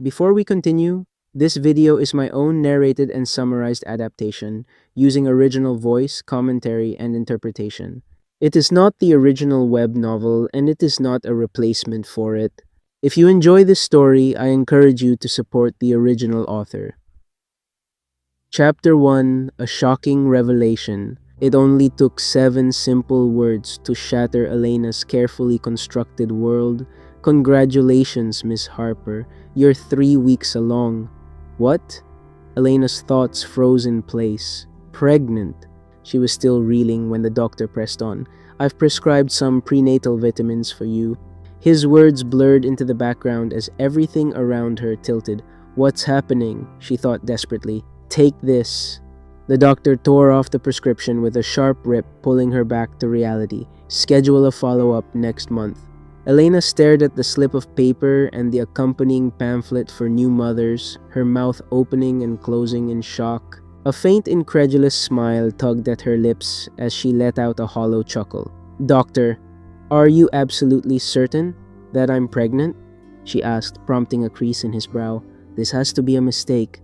Before we continue, this video is my own narrated and summarized adaptation using original voice, commentary, and interpretation. It is not the original web novel and it is not a replacement for it. If you enjoy this story, I encourage you to support the original author. Chapter 1: A Shocking Revelation. It only took 7 simple words to shatter Elena's carefully constructed world. Congratulations, Miss Harper. You're 3 weeks along. What? Elena's thoughts froze in place. Pregnant. She was still reeling when the doctor pressed on. I've prescribed some prenatal vitamins for you. His words blurred into the background as everything around her tilted. What's happening? She thought desperately. Take this. The doctor tore off the prescription with a sharp rip, pulling her back to reality. Schedule a follow-up next month. Elena stared at the slip of paper and the accompanying pamphlet for new mothers, her mouth opening and closing in shock. A faint, incredulous smile tugged at her lips as she let out a hollow chuckle. Doctor, are you absolutely certain that I'm pregnant? She asked, prompting a crease in his brow. This has to be a mistake.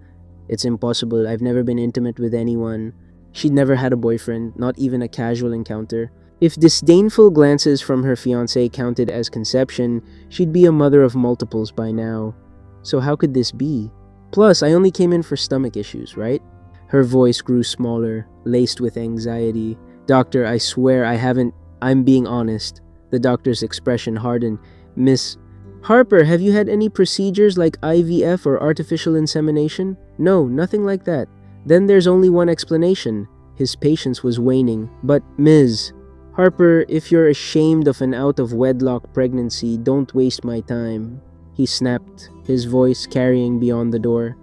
It's impossible. I've never been intimate with anyone. She'd never had a boyfriend, not even a casual encounter. If disdainful glances from her fiancé counted as conception, she'd be a mother of multiples by now. So how could this be? Plus, I only came in for stomach issues, right? Her voice grew smaller, laced with anxiety. Doctor, I swear I haven't. I'm being honest. The doctor's expression hardened. Miss Harper, have you had any procedures like IVF or artificial insemination? No, nothing like that. Then there's only one explanation. His patience was waning. But, Ms. Harper, if you're ashamed of an out-of-wedlock pregnancy, don't waste my time. He snapped, his voice carrying beyond the door.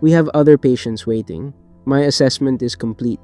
We have other patients waiting. My assessment is complete.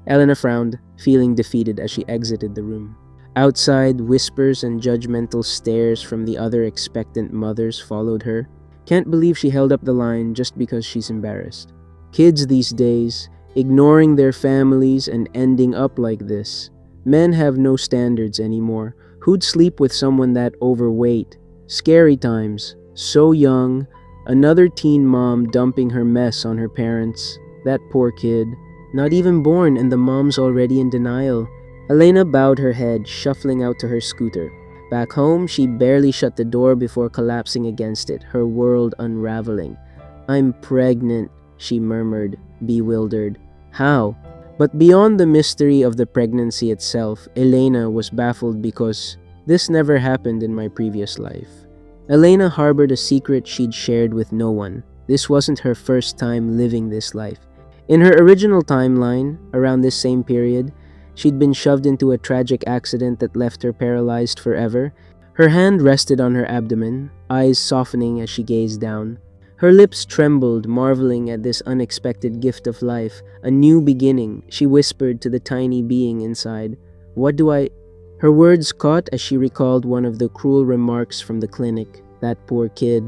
Elena frowned, feeling defeated as she exited the room. Outside, whispers and judgmental stares from the other expectant mothers followed her. Can't believe she held up the line just because she's embarrassed. Kids these days, ignoring their families and ending up like this. Men have no standards anymore. Who'd sleep with someone that overweight? Scary times. So young. Another teen mom dumping her mess on her parents. That poor kid. Not even born and the mom's already in denial. Elena bowed her head, shuffling out to her scooter. Back home, she barely shut the door before collapsing against it, her world unraveling. I'm pregnant, she murmured, bewildered. How? But beyond the mystery of the pregnancy itself, Elena was baffled because this never happened in my previous life. Elena harbored a secret she'd shared with no one. This wasn't her first time living this life. In her original timeline, around this same period, she'd been shoved into a tragic accident that left her paralyzed forever. Her hand rested on her abdomen, eyes softening as she gazed down. Her lips trembled, marveling at this unexpected gift of life, a new beginning. She whispered to the tiny being inside, "What do I—" Her words caught as she recalled one of the cruel remarks from the clinic. That poor kid.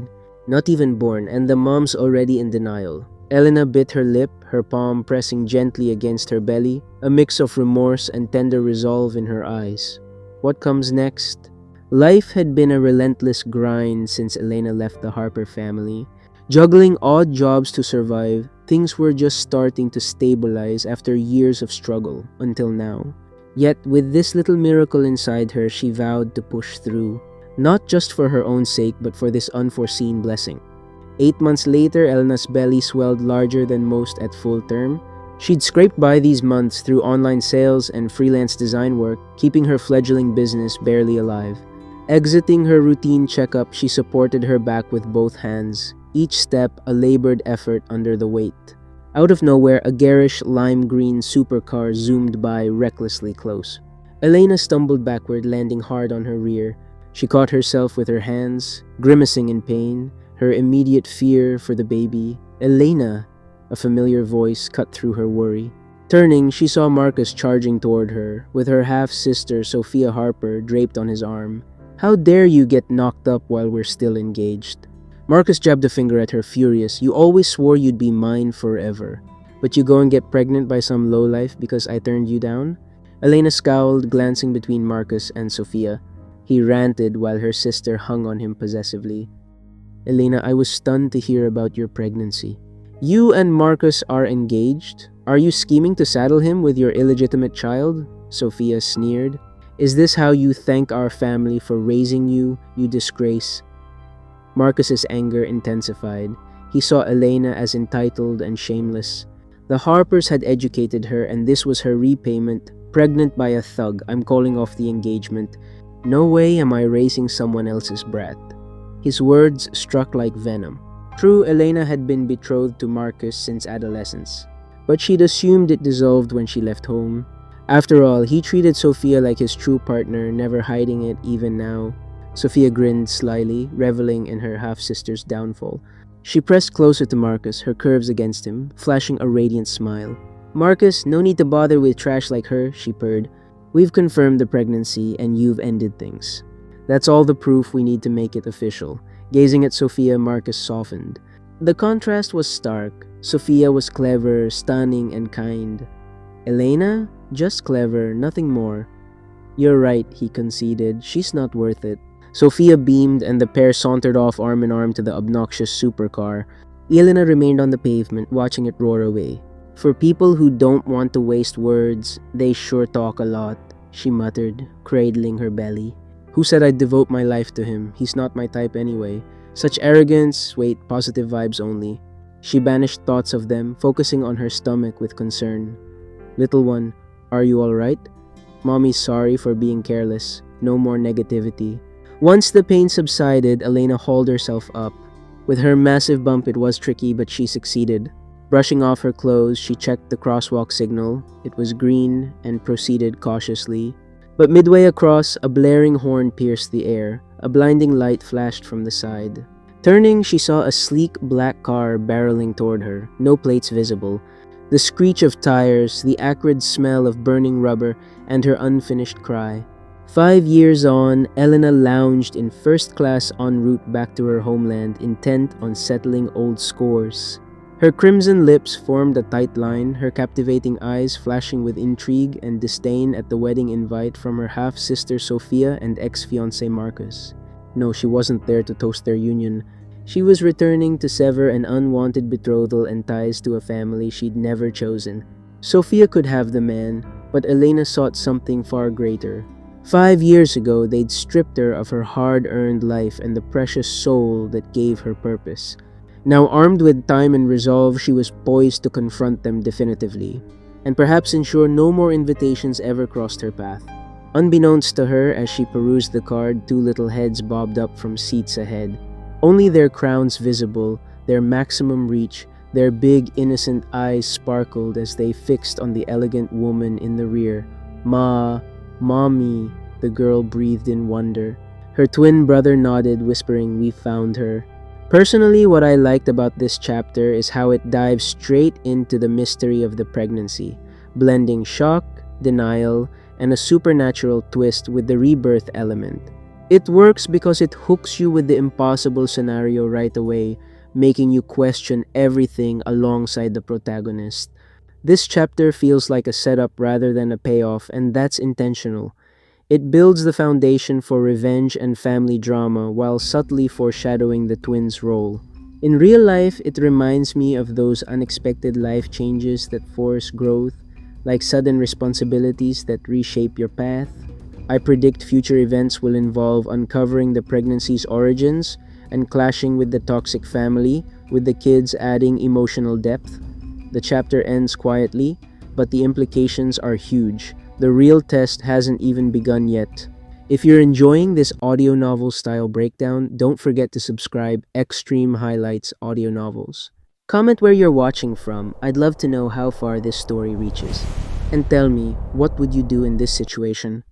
Not even born, and the mom's already in denial. Elena bit her lip, her palm pressing gently against her belly, a mix of remorse and tender resolve in her eyes. What comes next? Life had been a relentless grind since Elena left the Harper family. Juggling odd jobs to survive, things were just starting to stabilize after years of struggle, until now. Yet, with this little miracle inside her, she vowed to push through. Not just for her own sake, but for this unforeseen blessing. 8 months later, Elena's belly swelled larger than most at full term. She'd scraped by these months through online sales and freelance design work, keeping her fledgling business barely alive. Exiting her routine checkup, she supported her back with both hands, each step a labored effort under the weight. Out of nowhere, a garish lime green supercar zoomed by recklessly close. Elena stumbled backward, landing hard on her rear. She caught herself with her hands, grimacing in pain, her immediate fear for the baby. Elena! A familiar voice cut through her worry. Turning, she saw Marcus charging toward her, with her half-sister Sophia Harper draped on his arm. How dare you get knocked up while we're still engaged? Marcus jabbed a finger at her, furious. You always swore you'd be mine forever. But you go and get pregnant by some lowlife because I turned you down? Elena scowled, glancing between Marcus and Sophia. He ranted while her sister hung on him possessively. Elena, I was stunned to hear about your pregnancy. You and Marcus are engaged? Are you scheming to saddle him with your illegitimate child? Sophia sneered. Is this how you thank our family for raising you, you disgrace? Marcus's anger intensified. He saw Elena as entitled and shameless. The Harpers had educated her, and this was her repayment. Pregnant by a thug, I'm calling off the engagement. No way am I raising someone else's brat. His words struck like venom. True, Elena had been betrothed to Marcus since adolescence, but she'd assumed it dissolved when she left home. After all, he treated Sophia like his true partner, never hiding it even now. Sophia grinned slyly, reveling in her half-sister's downfall. She pressed closer to Marcus, her curves against him, flashing a radiant smile. Marcus, no need to bother with trash like her, she purred. We've confirmed the pregnancy, and you've ended things. That's all the proof we need to make it official. Gazing at Sophia, Marcus softened. The contrast was stark. Sophia was clever, stunning, and kind. Elena? Just clever, nothing more. You're right, he conceded. She's not worth it. Sophia beamed, and the pair sauntered off arm in arm to the obnoxious supercar. Elena remained on the pavement, watching it roar away. For people who don't want to waste words, they sure talk a lot, she muttered, cradling her belly. Who said I'd devote my life to him? He's not my type anyway. Such arrogance, wait, positive vibes only. She banished thoughts of them, focusing on her stomach with concern. Little one, are you alright? Mommy's sorry for being careless. No more negativity. Once the pain subsided, Elena hauled herself up. With her massive bump, it was tricky, but she succeeded. Brushing off her clothes, she checked the crosswalk signal. It was green and proceeded cautiously. But midway across, a blaring horn pierced the air. A blinding light flashed from the side. Turning, she saw a sleek black car barreling toward her, no plates visible. The screech of tires, the acrid smell of burning rubber, and her unfinished cry. 5 years on, Elena lounged in first class en route back to her homeland, intent on settling old scores. Her crimson lips formed a tight line, her captivating eyes flashing with intrigue and disdain at the wedding invite from her half-sister Sophia and ex-fiancé Marcus. No, she wasn't there to toast their union. She was returning to sever an unwanted betrothal and ties to a family she'd never chosen. Sophia could have the man, but Elena sought something far greater. 5 years ago, they'd stripped her of her hard-earned life and the precious soul that gave her purpose. Now armed with time and resolve, she was poised to confront them definitively, and perhaps ensure no more invitations ever crossed her path. Unbeknownst to her, as she perused the card, 2 little heads bobbed up from seats ahead. Only their crowns visible, their maximum reach, their big, innocent eyes sparkled as they fixed on the elegant woman in the rear. Mommy, the girl breathed in wonder. Her twin brother nodded, whispering, we found her. Personally, what I liked about this chapter is how it dives straight into the mystery of the pregnancy, blending shock, denial, and a supernatural twist with the rebirth element. It works because it hooks you with the impossible scenario right away, making you question everything alongside the protagonist. This chapter feels like a setup rather than a payoff, and that's intentional. It builds the foundation for revenge and family drama while subtly foreshadowing the twins' role. In real life, it reminds me of those unexpected life changes that force growth, like sudden responsibilities that reshape your path. I predict future events will involve uncovering the pregnancy's origins and clashing with the toxic family, with the kids adding emotional depth. The chapter ends quietly, but the implications are huge. The real test hasn't even begun yet. If you're enjoying this audio novel style breakdown, don't forget to subscribe. Extreme Highlights Audio Novels. Comment where you're watching from. I'd love to know how far this story reaches. And tell me, what would you do in this situation?